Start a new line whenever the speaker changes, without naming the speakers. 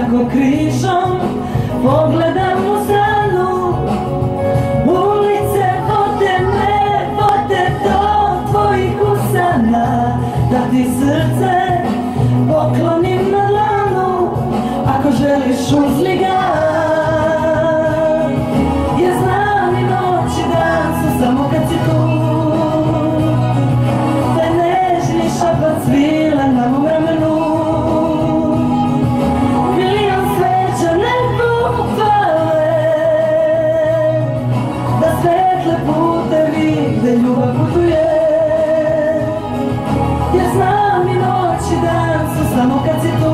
Tako križom pogledam u stranu, ulice vode me, vode do tvojih usana, da ti srce poklonim na dlanu, ako želiš uzmi ga. Jer znam i noć i dan su samo kad si tu, taj nežni šapac svila na mom ramenu. Milion sveća nebo pale, da svetle putevi gde ljubav putuje. Jer znam i noć i dan su samo kad si tu,